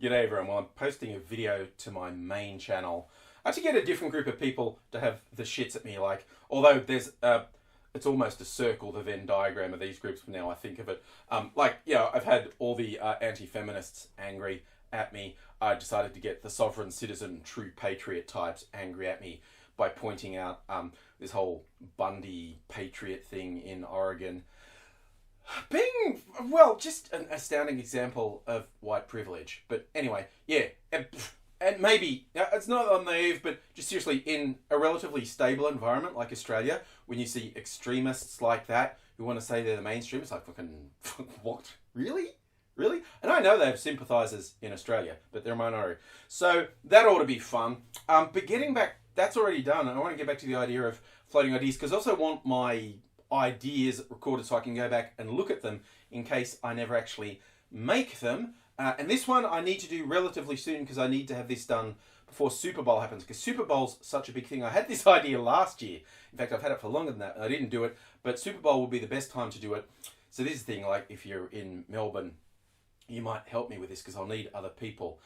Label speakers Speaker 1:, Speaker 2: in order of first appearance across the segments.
Speaker 1: G'day everyone, well I'm posting a video to my main channel to get a different group of people to have the shits at me, like, although there's, it's almost a circle, the Venn diagram of these groups now I think of it. Like, yeah, I've had all the anti-feminists angry at me. I decided to get the sovereign citizen, true patriot types angry at me by pointing out this whole Bundy patriot thing in Oregon being, well, just an astounding example of white privilege. But anyway, yeah, and maybe, it's not I'm naive, but just seriously, in a relatively stable environment like Australia, when you see extremists like that who want to say they're the mainstream, it's like, fucking, what? Really? Really? And I know they have sympathisers in Australia, but they're a minority. So that ought to be fun. But getting back, that's already done. And I want to get back to the idea of floating ideas, because I also want my ideas recorded so I can go back and look at them in case I never actually make them. And this one I need to do relatively soon because I need to have this done before Super Bowl happens, because Super Bowl's such a big thing. I had this idea last year. In fact, I've had it for longer than that. I didn't do it, but Super Bowl will be the best time to do it. So this is the thing, like if you're in Melbourne, you might help me with this because I'll need other people.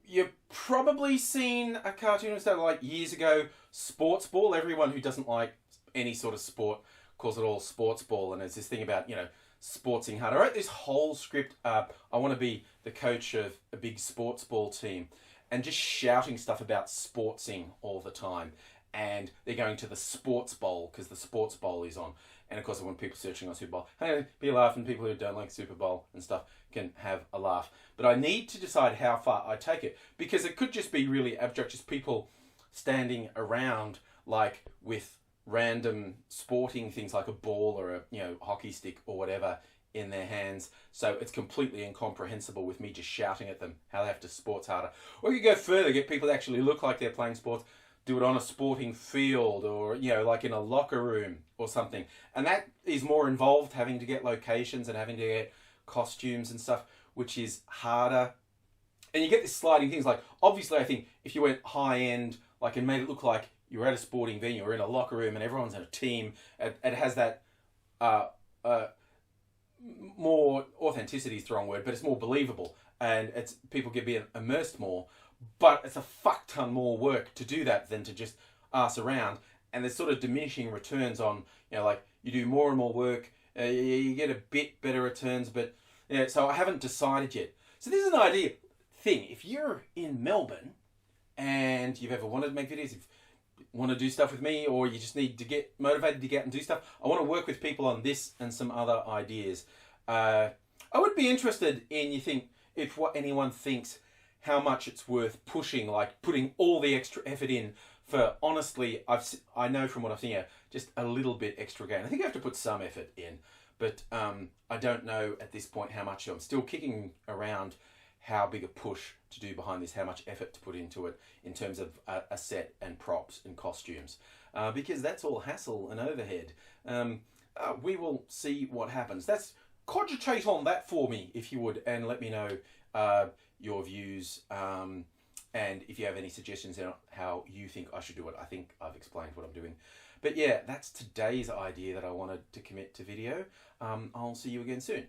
Speaker 1: You've probably seen a cartoon that like years ago, Sportsball. Everyone who doesn't like any sort of sport calls it all Sportsball, and there's this thing about, you know, sportsing hard. I wrote this whole script. I want to be the coach of a big sportsball team and just shouting stuff about sportsing all the time. And they're going to the Sports Bowl because the Sports Bowl is on. And of course I want people searching on Super Bowl. Hey, be laughing. People who don't like Super Bowl and stuff can have a laugh. But I need to decide how far I take it, because it could just be really abstract, just people standing around like with random sporting things like a ball or a, you know, hockey stick or whatever in their hands. So it's completely incomprehensible with me just shouting at them how they have to sports harder. Or you go further, get people to actually look like they're playing sports, do it on a sporting field or, you know, like in a locker room or something. And that is more involved, having to get locations and having to get costumes and stuff, which is harder. And you get this sliding things, like, obviously I think if you went high end, like, and made it look like you're at a sporting venue or in a locker room and everyone's in a team, it has that more authenticity is the wrong word, but it's more believable and it's people get being immersed more. But it's a fuck ton more work to do that than to just ass around. And there's sort of diminishing returns on, you know, like you do more and more work, you get a bit better returns, but yeah, so I haven't decided yet. So this is an idea thing. If you're in Melbourne and you've ever wanted to make videos, if you want to do stuff with me, or you just need to get motivated to get out and do stuff, I want to work with people on this and some other ideas. I would be interested in, if what anyone thinks how much it's worth pushing, like putting all the extra effort in for, honestly, I know from what I've seen here, just a little bit extra gain. I think I have to put some effort in, but I don't know at this point how much. I'm still kicking around how big a push to do behind this, how much effort to put into it in terms of a set and props and costumes, because that's all hassle and overhead. We will see what happens. Cogitate on that for me, if you would, and let me know your views, and if you have any suggestions on how you think I should do it. I think I've explained what I'm doing. But yeah, that's today's idea that I wanted to commit to video. I'll see you again soon.